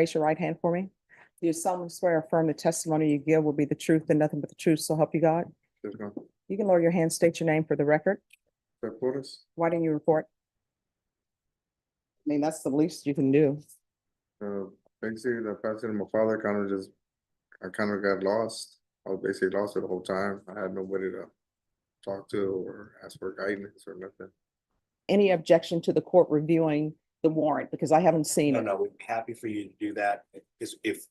Raise your right hand for me. Do you solemnly swear or affirm the testimony you give will be the truth and nothing but the truth, so help you God? Yes, ma'am. You can lower your hand, state your name for the record. Flores. Why didn't you report? I mean, that's the least you can do. Basically, the passing of my father I kind of got lost. I was basically lost the whole time. I had nobody to talk to or ask for guidance or nothing. Any objection to the court reviewing the warrant? Because I haven't seen No, it. no, we'd be happy for you to do that. Because if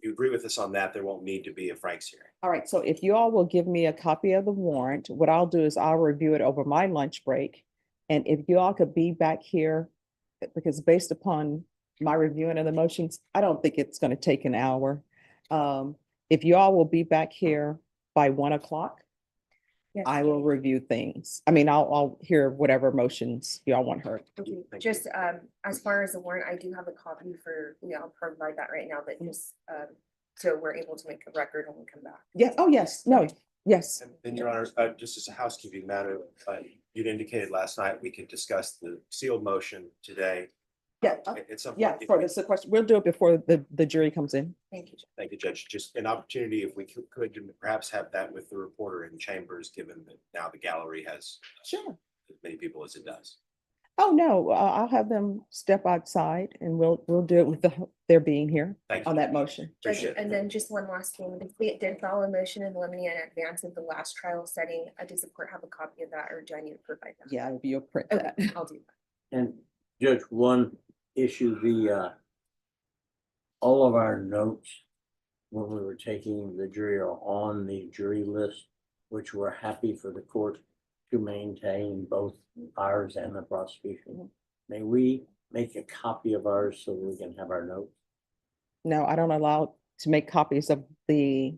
you agree with us on that, there won't need to be a Frank's hearing. All right, so if you all will give me a copy of the warrant, what I'll do is I'll review it over my lunch break. And if you all could be back here, because based upon my reviewing of the motions, I don't think it's going to take an hour. If you all will be back here by 1 o'clock, Yes. I will review things. I mean, I'll hear whatever motions y'all want heard. Okay, Thank just as far as the warrant, I do have a copy for, I'll provide that right now, but just so we're able to make a record when we come back. Yeah, oh, yes, no, yes. And then, Your Honor, just as a housekeeping matter, you'd indicated last night we could discuss the sealed motion today. Yeah, At some yeah, point, for this question, we'll do it before the jury comes in. Thank you. Thank you, Judge. Just an opportunity if we could perhaps have that with the reporter in chambers, given that now the gallery has Sure. as many people as it does. Oh, no, I'll have them step outside and we'll do it with their being here Thank you. on that motion. Judge, Appreciate it. and then just one last thing, the state did file a motion in limine in advance of the last trial setting. Does the court have a copy of that, or do I need to provide that? Yeah, you'll print Okay, that. I'll do that. And Judge, one issue, all of our notes when we were taking the jury are on the jury list, which we're happy for the court to maintain, both ours and the prosecution. May we make a copy of ours so we can have our notes? No, I don't allow to make copies of if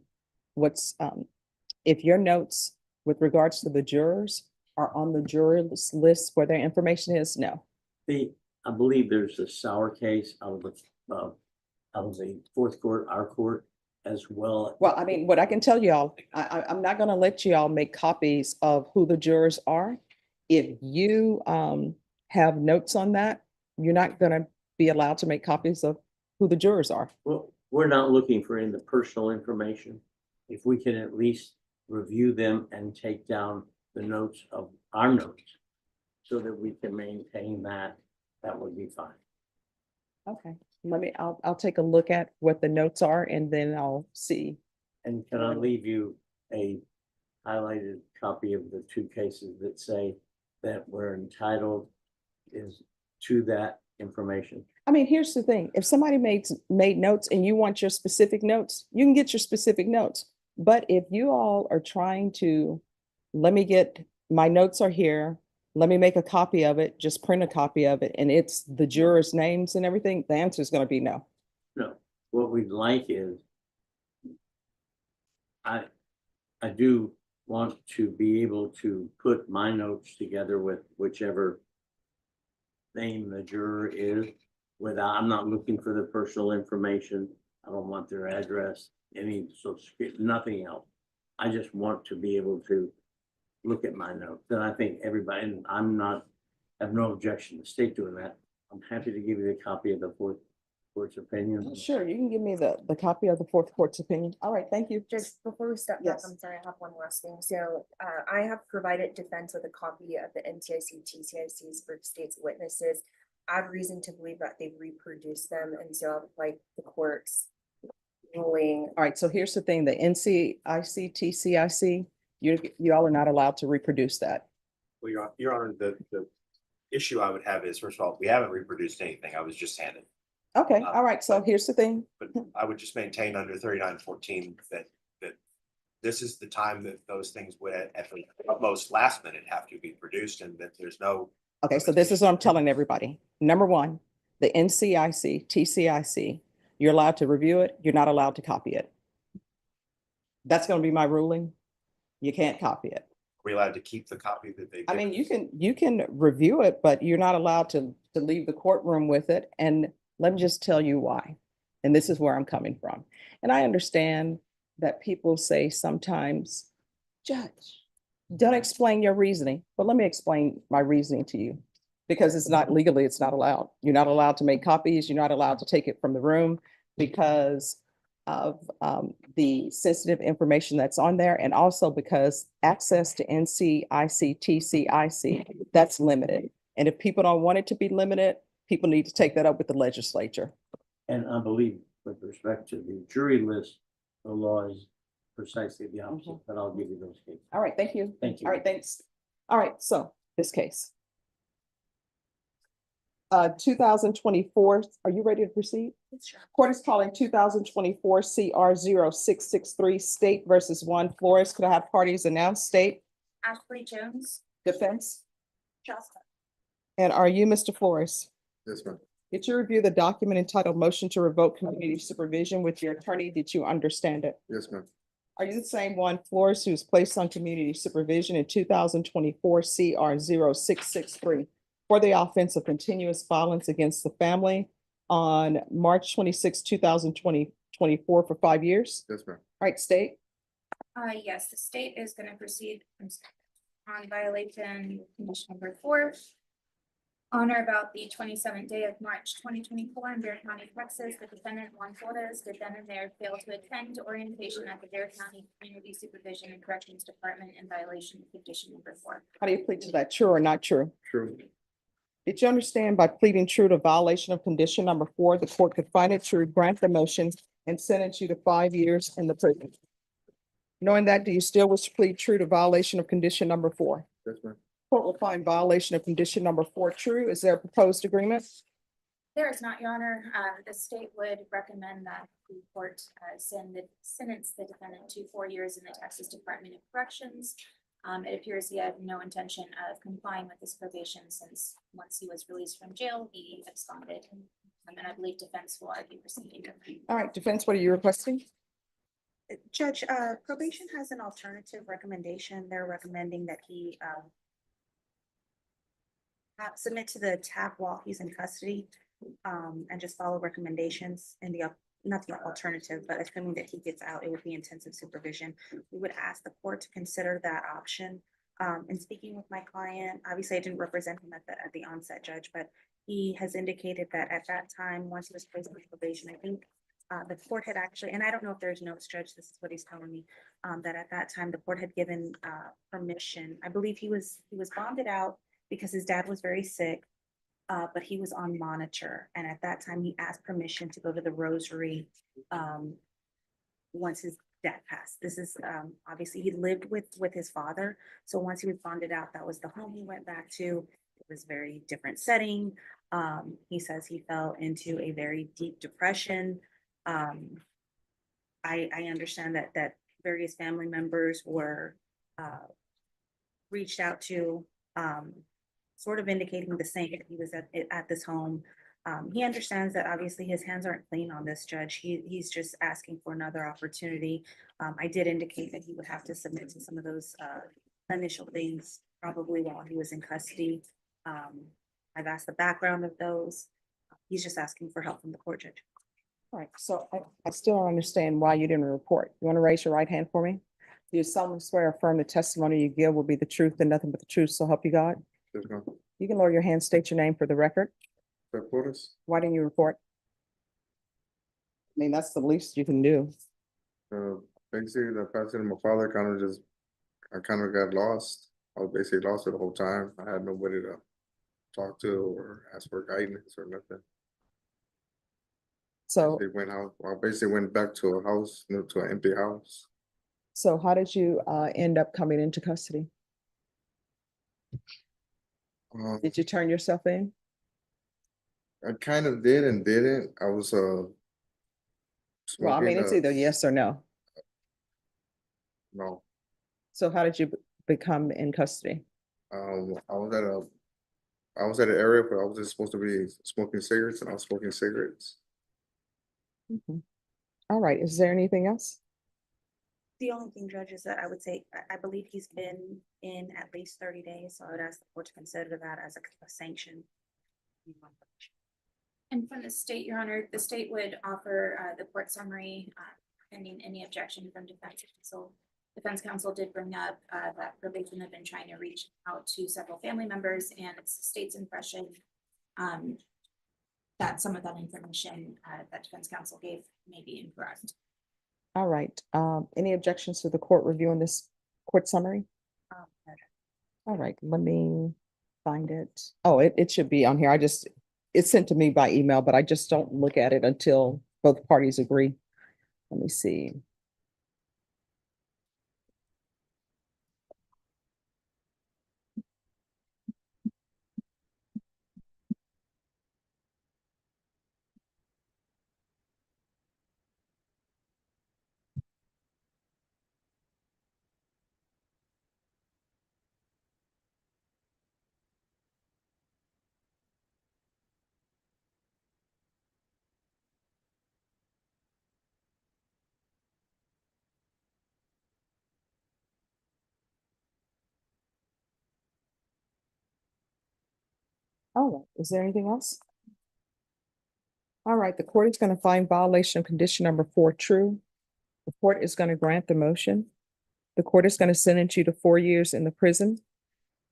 your notes with regards to the jurors are on the jurors list where their information is, no. I believe there's a sour case out of the fourth court, our court, as well. Well, I mean, what I can tell y'all, I'm not gonna let y'all make copies of who the jurors are. If you have notes on that, you're not gonna be allowed to make copies of who the jurors are. Well, we're not looking for any of the personal information. If we can at least review them and take down the notes of our notes so that we can maintain that, that would be fine. Okay, I'll take a look at what the notes are and then I'll see. And can I leave you a highlighted copy of the two cases that say that we're entitled to that information? I mean, here's the thing. If somebody made notes and you want your specific notes, you can get your specific notes. But if you all are trying to, my notes are here, let me make a copy of it, just print a copy of it, and it's the jurors' names and everything, the answer is going to be no. No, what we'd like is, I do want to be able to put my notes together with whichever name the juror is, I'm not looking for the personal information. I don't want their address, any social security, nothing else. I just want to be able to look at my notes. And I think everybody, and have no objection to the state doing that. I'm happy to give you a copy of the fourth court's opinion. Sure, you can give me the copy of the fourth court's opinion. All right, thank you. Just before we step back, Yes. I'm sorry, I have one last thing. So I have provided defense with a copy of the NTIC, TCICs for state's witnesses. I have reason to believe that they've reproduced them, and so I'd like the court's ruling. All right, so here's the thing, the NCIC, TCIC, you all are not allowed to reproduce that. Well, Your Honor, the issue I would have is, first of all, we haven't reproduced anything. I was just handed. Okay, all right, so here's the thing. But I would just maintain under 3914 that this is the time that those things would at the utmost last minute have to be produced, and that there's no. Okay, so this is what I'm telling everybody. Number one, the NCIC, TCIC, you're allowed to review it. You're not allowed to copy it. That's going to be my ruling. You can't copy it. Are we allowed to keep the copy that they? I mean, you can review it, but you're not allowed to leave the courtroom with it. And let me just tell you why. And this is where I'm coming from. And I understand that people say sometimes, Judge, don't explain your reasoning, but let me explain my reasoning to you. Because it's not legally, it's not allowed. You're not allowed to make copies. You're not allowed to take it from the room because of the sensitive information that's on there, and also because access to NCIC, TCIC, that's limited. And if people don't want it to be limited, people need to take that up with the legislature. And I believe with respect to the jury list, the law is precisely the opposite, but I'll give you those cases. All right, thank you. Thank you. All right, thanks. All right, so this case. 2024, are you ready to proceed? Sure. Court is calling 2024 CR 0663 State versus Flores. Could I have parties announce? State, Ashley Jones. defense, Justin. and are you Mr. Flores? Yes, ma'am. Did you review the document entitled Motion to Revoke Community Supervision with your attorney? Did you understand it? Yes, ma'am. Are you the same Flores who was placed on community supervision in 2024 CR 0663 for the offense of continuous violence against the family on March 26, 2024 for 5 years? Yes, ma'am. All right, state. Yes, the state is gonna proceed on violation condition number 4. On or about the 27th day of March 2024 in Dare County, Texas, the defendant Flores did then and there fail to attend orientation at the Dare County Community Supervision and Corrections Department in violation of condition number 4. How do you plead to that? True or not true? True. Did you understand by pleading true to violation of condition number 4, the court could find it true, grant the motion, and sentence you to 5 years in the prison? Knowing that, do you still wish to plead true to violation of condition number 4? Yes, ma'am. Court will find violation of condition number 4 true. Is there a proposed agreement? There is not, Your Honor. The state would recommend that the court sentence the defendant to 4 years in the Texas Department of Corrections. It appears he had no intention of complying with this probation since once he was released from jail, he absconded. And I believe defense will argue proceeding. All right, defense, what are you requesting? Judge, probation has an alternative recommendation. They're recommending that he submit to the TAP while he's in custody, and just follow recommendations in the, not the alternative, but assuming that he gets out, it would be intensive supervision. We would ask the court to consider that option. In speaking with my client, obviously I didn't represent him at the onset, Judge, but he has indicated that at that time, once he was placed on probation, I think the court had actually, and I don't know if there's notes, Judge, this is what he's telling me, that at that time, the court had given permission. I believe he was bonded out because his dad was very sick, but he was on monitor. And at that time, he asked permission to go to the Rosary once his dad passed. This is obviously he lived with his father. So once he was bonded out, that was the home he went back to. It was a very different setting. He says he fell into a very deep depression. I understand that various family members were reached out to, sort of indicating the same. He was at this home. He understands that obviously his hands aren't clean on this, Judge. He's just asking for another opportunity. I did indicate that he would have to submit to some of those initial things probably while he was in custody. I've asked the background of those. He's just asking for help from the court, Judge. All right, so I still don't understand why you didn't report. You want to raise your right hand for me? Do you solemnly swear or affirm the testimony you give will be the truth and nothing but the truth, so help you God? Yes, ma'am. You can lower your hand, state your name for the record. Flores. Why didn't you report? I mean, that's the least you can do. Basically, the passing of my father I kind of got lost. I was basically lost the whole time. I had nobody to talk to or ask for guidance or nothing. So, I basically went back to a house, to an empty house. so how did you end up coming into custody? Did you turn yourself in? I kind of did and didn't. I was Well, I mean, it's either yes or no. No. So how did you become in custody? I was at an area where I was just supposed to be smoking cigarettes, and I was smoking cigarettes. Mhm. All right, is there anything else? The only thing, Judge, is that I would say, I believe he's been in at least 30 days, so I would ask the court to consider that as a sanction. And from the state, Your Honor, the state would offer the court summary pending any objection from defense counsel. defense counsel did bring up that probation had been trying to reach out to several family members, and it's the state's impression that some of that information that defense counsel gave may be incorrect. All right, any objections to the court reviewing this court summary? All right, let me find it. Oh, it should be on here. It's sent to me by email, but I just don't look at it until both parties agree. Let me see. All right, is there anything else? All right, the court is going to find violation of condition number 4 true. The court is going to grant the motion. The court is going to sentence you to 4 years in the prison,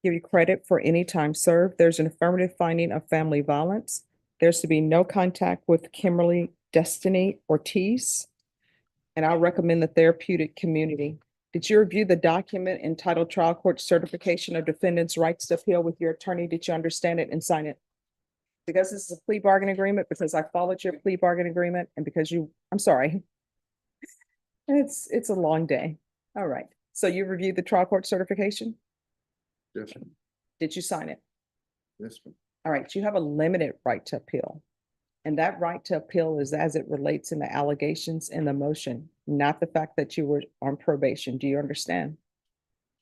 give you credit for any time served. There's an affirmative finding of family violence. There's to be no contact with Kimberly Destiny Ortiz. And I'll recommend the therapeutic community. Did you review the document entitled Trial Court Certification of Defendant's Rights to Appeal with your attorney? Did you understand it and sign it? Because this is a plea bargain agreement, because I followed your plea bargain agreement, and because I'm sorry. It's a long day. All right. So you reviewed the trial court certification? Yes, ma'am. Did you sign it? Yes, ma'am. All right. You have a limited right to appeal. And that right to appeal is as it relates in the allegations in the motion, not the fact that you were on probation. Do you understand?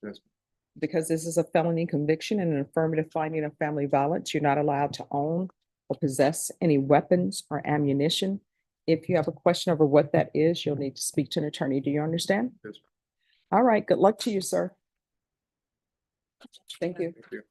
Yes, ma'am. Because this is a felony conviction and an affirmative finding of family violence, you're not allowed to own or possess any weapons or ammunition. If you have a question over what that is, you'll need to speak to an attorney. Do you understand? Yes, ma'am. All right. Good luck to you, sir. Thank you. Thank you.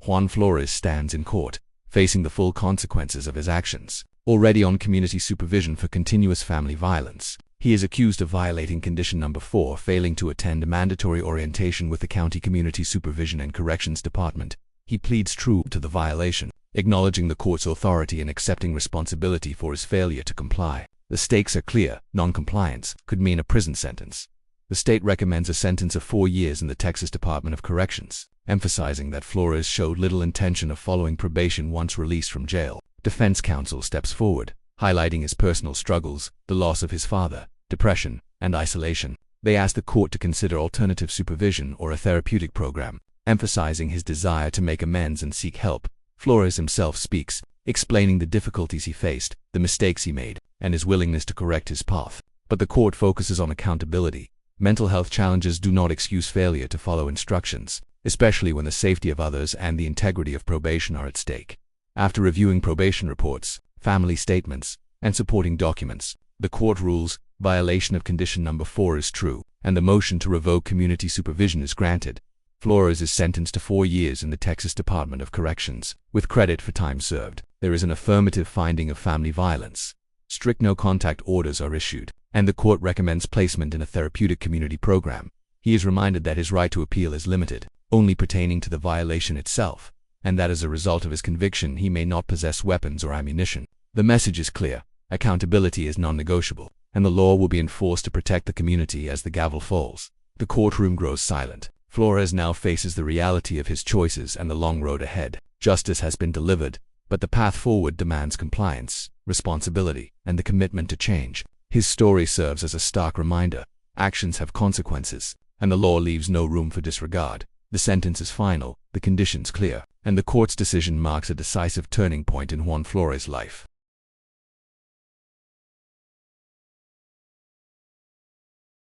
Juan Flores stands in court, facing the full consequences of his actions. Already on community supervision for continuous family violence, he is accused of violating condition number 4, failing to attend a mandatory orientation with the County Community Supervision and Corrections Department. He pleads true to the violation, acknowledging the court's authority and accepting responsibility for his failure to comply. The stakes are clear. Non-compliance could mean a prison sentence. The state recommends a sentence of 4 years in the Texas Department of Corrections, emphasizing that Flores showed little intention of following probation once released from jail. Defense counsel steps forward, highlighting his personal struggles, the loss of his father, depression, and isolation. They ask the court to consider alternative supervision or a therapeutic program, emphasizing his desire to make amends and seek help. Flores himself speaks, explaining the difficulties he faced, the mistakes he made, and his willingness to correct his path. But the court focuses on accountability. Mental health challenges do not excuse failure to follow instructions, especially when the safety of others and the integrity of probation are at stake. After reviewing probation reports, family statements, and supporting documents, the court rules violation of condition number 4 is true, and the motion to revoke community supervision is granted. Flores is sentenced to 4 years in the Texas Department of Corrections, with credit for time served. There is an affirmative finding of family violence. Strict no-contact orders are issued, and the court recommends placement in a therapeutic community program. He is reminded that his right to appeal is limited, only pertaining to the violation itself, and that as a result of his conviction he may not possess weapons or ammunition. The message is clear: accountability is non-negotiable, and the law will be enforced to protect the community as the gavel falls. The courtroom grows silent. Flores now faces the reality of his choices and the long road ahead. Justice has been delivered, but the path forward demands compliance, responsibility, and the commitment to change. His story serves as a stark reminder: actions have consequences, and the law leaves no room for disregard. The sentence is final, the conditions clear, and the court's decision marks a decisive turning point in Juan Flores' life.